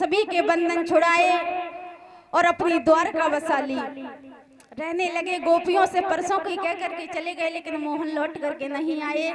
सभी के बंधन छुड़ाए और अपनी द्वारका बसा ली। रहने लगे गोपियों से परसों की कह करके चले गए, लेकिन मोहन लौट करके नहीं आए।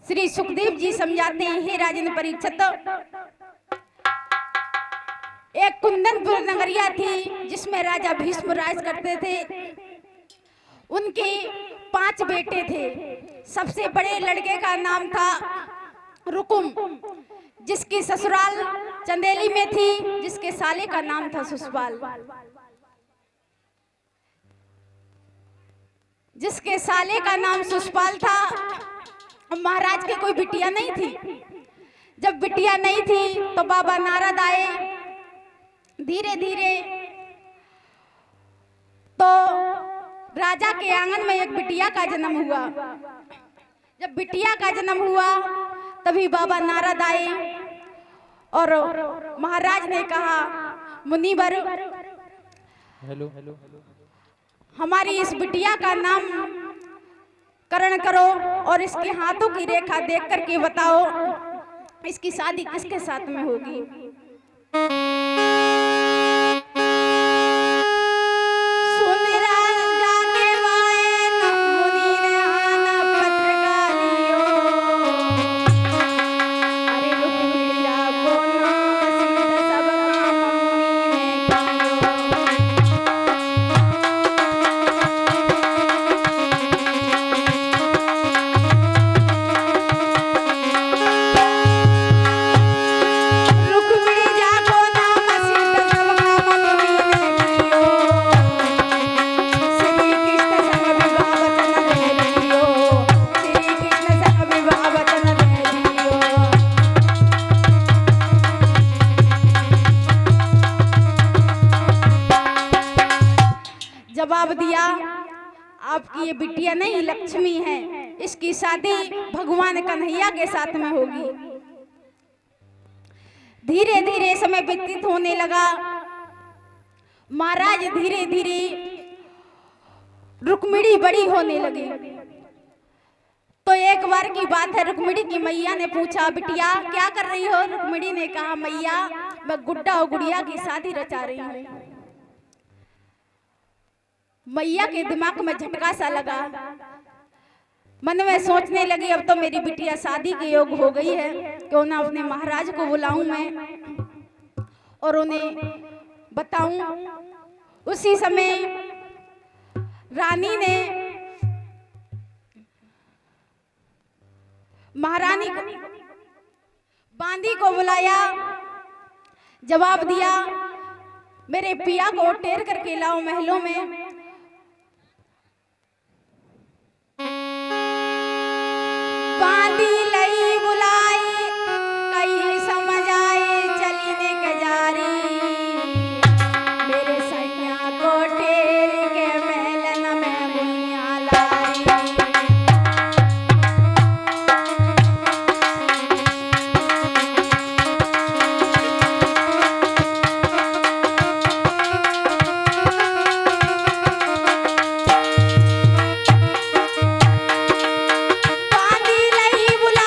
श्री सुखदेव जी समझाते हैं, हे राजन परीक्षित, एक कुंदनपुर नगरिया थी जिसमें राजा भीष्म राज करते थे। उनके 5 बेटे थे। सबसे बड़े लड़के का नाम था रुकुम, जिसकी ससुराल चंदेली में थी, जिसके साले का नाम था सुषपाल। जिसके साले का नाम सुषपाल था, महाराज के कोई बिटिया नहीं थी। जब बिटिया नहीं थी तो बाबा नारद आए। धीरे धीरे तो राजा के आंगन में एक बिटिया का जन्म हुआ। जब बिटिया का जन्म हुआ तभी बाबा नारद आए और महाराज ने कहा, मुनिवर, हेलो, हमारी इस बिटिया का नाम करण करो और इसके हाथों की रेखा देख करके बताओ इसकी शादी किसके साथ में होगी। जवाब दिया, आपकी ये बिटिया नहीं लक्ष्मी है, इसकी शादी भगवान कन्हैया के साथ में होगी। धीरे धीरे समय व्यतीत होने लगा। महाराज धीरे धीरे रुक्मिणी बड़ी होने लगी। तो एक बार की बात है, रुक्मिणी की मैया ने पूछा, बिटिया क्या कर रही हो? रुक्मिणी ने कहा, मैया मैं गुड्डा और गुड़िया की शादी रचा रही हूँ। मैया के दिमाग में झटका सा लगा। मन में सोचने लगी, अब तो मेरी बिटिया शादी के योग हो गई है, क्यों ना अपने महाराज को बुलाऊं मैं और उन्हें बताऊं। उसी समय रानी ने महारानी बांदी को बुलाया। जवाब दिया, मेरे पिया को टेर करके लाओ महलों में। बांदी लई बुलाई, कहीं समझ आए चली ने गजारी, मेरे सैया को टेर के महलन में मुनिया लाई। बांदी लई बुलाई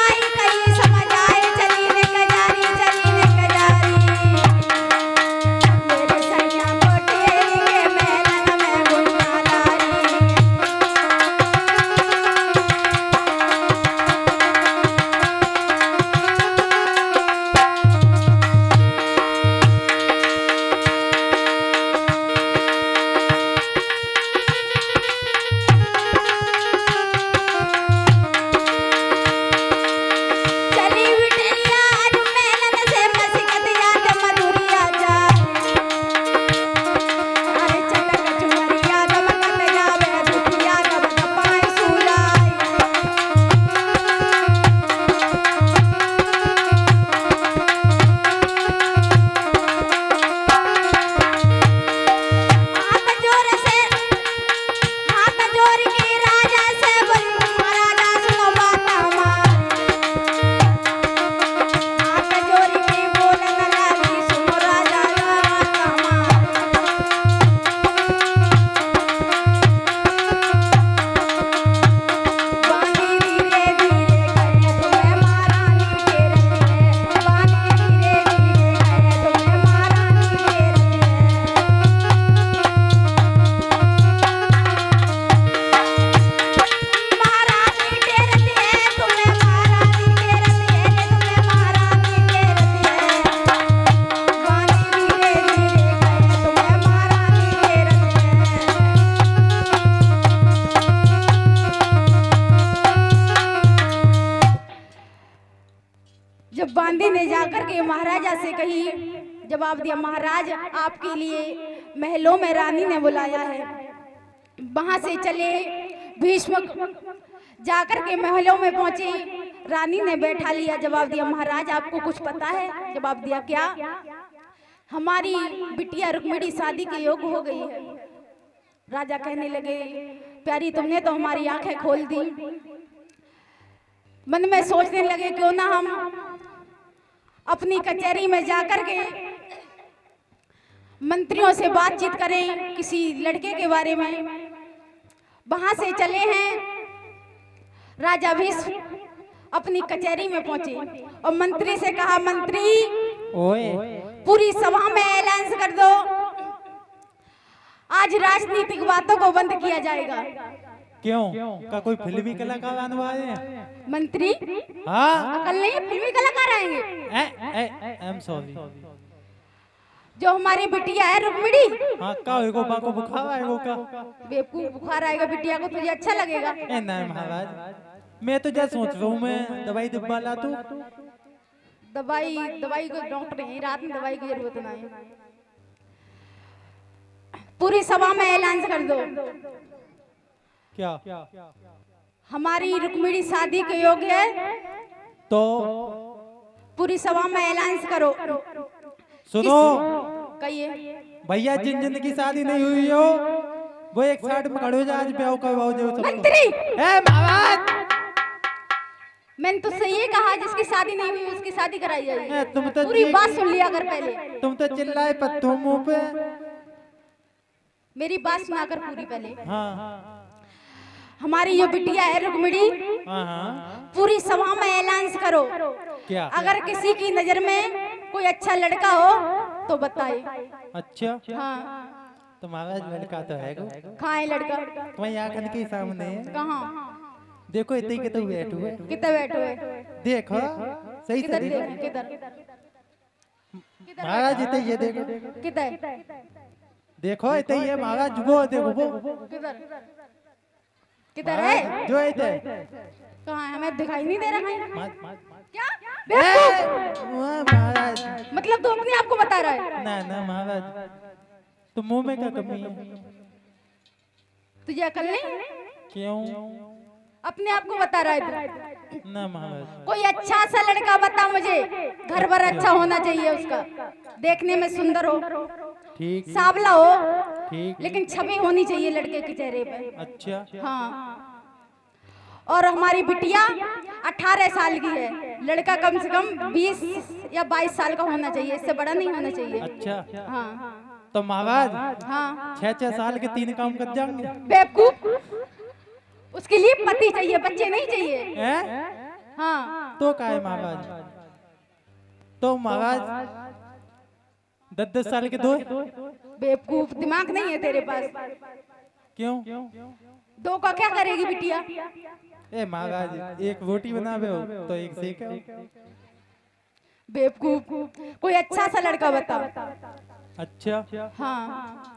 के महाराजा से कही। जवाब दिया, महाराज आपके लिए महलों में रानी ने बुलाया है। वहां से चले भीष्म, जाकर के महलों में पहुंचे, रानी ने बैठा लिया। जवाब दिया, महाराज आपको कुछ पता है? जवाब दिया, क्या? हमारी बिटिया रुक्मिणी शादी के योग्य हो गई है। राजा कहने लगे, प्यारी तुमने तो हमारी आंखें खोल दी। मन में सोचने लगे, क्यों ना हम अपनी कचहरी में जाकर के मंत्रियों से बातचीत करें किसी लड़के के बारे में। वहां से चले हैं, राजा भीष्म अपनी कचहरी में पहुंचे और मंत्री से कहा, मंत्री ओए पूरी सभा में ऐलान कर दो, आज राजनीतिक बातों को बंद किया जाएगा। क्यों? का कोई फिल्मी कलाकार आने वाले हैं? मंत्री हाँ, अकल नहीं है, फिल्मी कलाकार आएंगे। I am sorry. जो हमारी बिटिया है रुक्मिणी, हाँ, का होएगो? बाको बुखार आएगो का? बेवकूफ, बुखार आएगा बिटिया को, तुझे अच्छा लगेगा? ए नहीं महाराज, मैं तो जैसे सोच रहा हूँ, मैं दवाई डिब्बा ला दूं। दवाई को डॉक्टर यही, रात में दवाई की जरूरत नहीं है। पूरी सभा में ऐलान कर दो, क्या? हमारी रुक्मिणी शादी के योग्य है। तो पूरी सभा में ऐलान करो। सुनो, कहिए। भैया जिन की शादी नहीं हुई हो वो एक साइड में खड़े हो जाए, आज ब्याह करवाओ जो सब। मंत्री ए महाराज, मैंने तो सही कहा, जिसकी शादी नहीं हुई उसकी शादी कराई जाएगी। तुम तो पूरी बात सुन लिया कर पहले। तुम तो चिल्लाए पत्थों मुंह पे। मेरी बात सुनाकर पूरी पहले। हाँ हमारी जो बिटिया है रुक्मिणी, हाँ, पूरी सभा में ऐलान करो। क्या? अगर किसी की नजर में कोई अच्छा लड़का हो तो बताए। अच्छा, हाँ, तुम्हारा लड़का तो है। कहाँ है लड़का? तुम्हारी आंखन के सामने है। कहाँ? देखो इतने के तो बैठो है। कितने बैठे हुए? देखो सही से किधर देखो। देख, किधर महाराज इतने ये देखो, किधर देखो इतने ये महाराज, वो देखो वो किधर किधर है? जो इतने कहाँ है? हमें दिखाई नहीं दे रहा है। क्या महाराज? मतलब तू अपने आप को बता रहा है? ना ना महाराज, तो मुंह में क्या कमी है? तुझे अकल नहीं? क्यों? अपने आप को बता रहा है तू? ना महाराज, कोई अच्छा सा लड़का बता मुझे, घर भर अच्छा होना चाहिए उसका, देखने में सुंदर हो, ठीक सांवला हो, ठीक, लेकिन छवि होनी चाहिए लड़के के चेहरे पे। अच्छा। हाँ, और हमारी बिटिया 18 साल की है, लड़का कम से कम 20 या 22 साल का होना चाहिए, इससे बड़ा नहीं होना चाहिए। अच्छा, हाँ तो महाराज हाँ, 6 साल के 3 काम कर जाएंगे। बेवकूफ, उसके लिए पति चाहिए, बच्चे नहीं चाहिए। हैं? हाँ, तो क्या है महाराज? तो महाराज 10 साल के दो। बेवकूफ, दिमाग नहीं है तेरे पास। क्यों? दो का क्या करेगी बिटिया? ए महाराज, एक रोटी बनावे हो तो एक सेक है। बेवकूफ, कोई अच्छा सा लड़का बता। अच्छा, हाँ,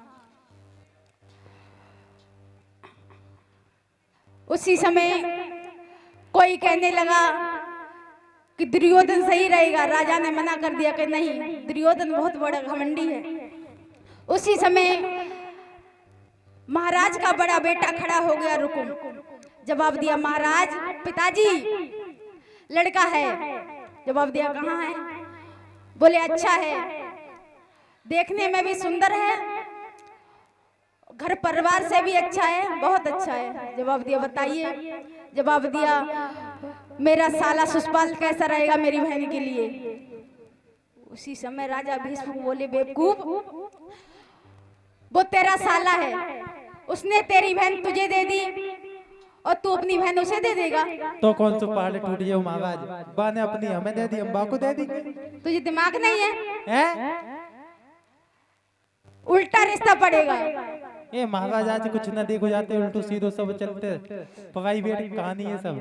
उसी समय कोई कहने लगा कि दुर्योधन सही रहेगा। राजा ने मना कर दिया कि नहीं, दुर्योधन बहुत बड़ा घमंडी है। उसी समय महाराज का बड़ा बेटा खड़ा हो गया, रुकुम। जवाब दिया, महाराज पिताजी लड़का है। जवाब दिया, कहाँ है? बोले, अच्छा है, देखने में भी सुंदर है, घर परिवार से भी अच्छा है, बहुत अच्छा है। जवाब दिया, बताइए। जवाब दिया, मेरा साला सुष्पाल कैसा रहेगा मेरी बहन के लिए? उसी समय राजा भीष्म बोले, बेवकूफ, वो तेरा साला है, उसने तेरी बहन तुझे दे दी और तू अपनी बहन उसे दे देगा? तो कौन सा पहाड़ टूट गया महाराज? बा ने अपनी हमें दे दी, हम बा को दे दी। तुझे दिमाग नहीं है? हैं? उल्टा रिश्ता पड़ेगा। ए महाराज, आज कुछ न देखो जाते, उल्टो सीधो सब चलते, प्राइवेट कहानी है सब।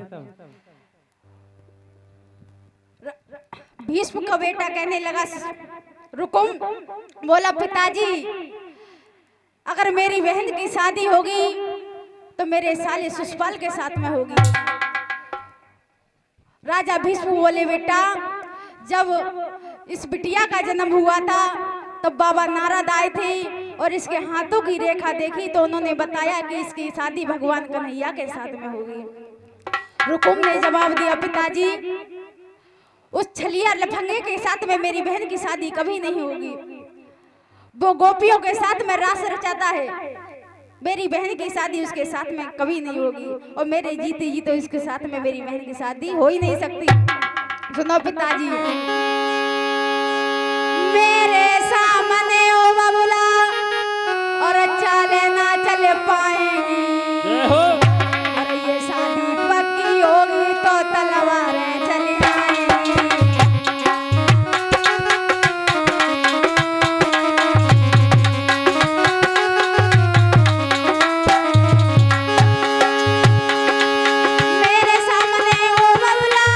भीष्म का बेटा कहने लगा, रुकुम। बोला, पिताजी अगर मेरी बहन की शादी होगी तो मेरे साले सुष्पाल के साथ में होगी। राजा भीष्म बोले, बेटा जब इस बिटिया का जन्म हुआ था तब बाबा नारद आए थे और इसके हाथों की रेखा देखी तो उन्होंने बताया कि इसकी शादी भगवान कन्हैया के साथ में होगी। रुकुम ने जवाब दिया, पिताजी उस छलिया लफंगे के साथ में मेरी बहन की शादी कभी नहीं होगी। वो गोपियों के साथ में रास रचाता है, मेरी बहन की शादी उसके साथ में कभी नहीं होगी और मेरे जीते जी तो इसके साथ में मेरी बहन की शादी हो ही नहीं सकती। सुनो पिताजी, मेरे सामने ओ बबुला और चले ना चल पाएंगी, अरे ये शादी पक्की होगी तो तलवारें चली आएंगी। मेरे सामने ओ बबुला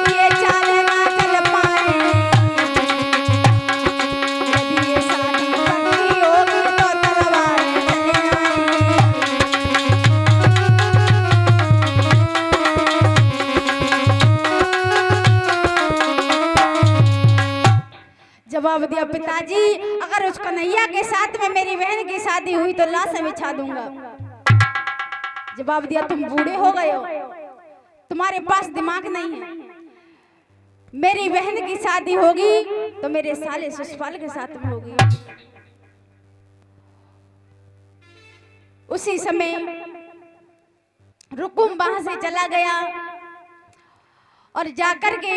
ये चले ना चल पाएंगी, यदि ये शादी पक्की होगी तो तलवारें चली आएंगी। जवाब दिया, पिताजी अगर उस कन्हैया के साथ में मेरी बहन की शादी हुई तो लाश बिछा दूंगा। जवाब दिया, तुम बूढ़े हो गए हो, तुम्हारे पास दिमाग नहीं है। मेरी बहन की शादी होगी तो मेरे साले सुषपाल के साथ में होगी। उसी समय रुकुम वहां से चला गया और जाकर के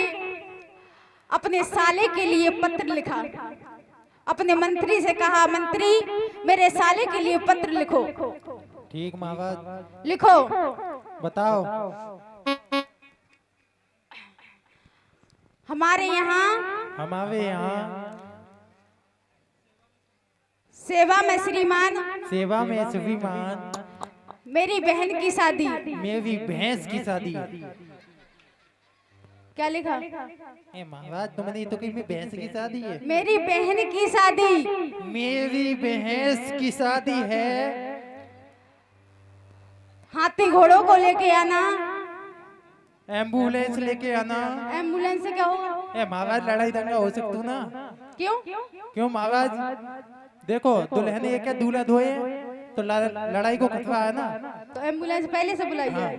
अपने साले के लिए पत्र लिखा। अपने मंत्री से कहा, मंत्री मेरे साले के लिए पत्र लिखो। ठीक महाराज, लिखो। बताओ। हमारे यहाँ सेवा में श्रीमान मेरी बहन की शादी, मेरी भैंस की शादी। क्या लिखा? महाराज तुमने तो कही मेरी भैंस की शादी है। मेरी बहन की शादी, मेरी भैंस की शादी है। हाथी घोड़ों को लेके आना, एम्बुलेंस लेके आना। एम्बुलेंस से क्या होगा? महाराज लड़ाई दंगा हो सकती ना। क्यों महाराज देखो, दुल्हन एक है दूल्हा धोए तो लड़ाई को खतरा है ना। तो एम्बुलेंस पहले से बुलाई है।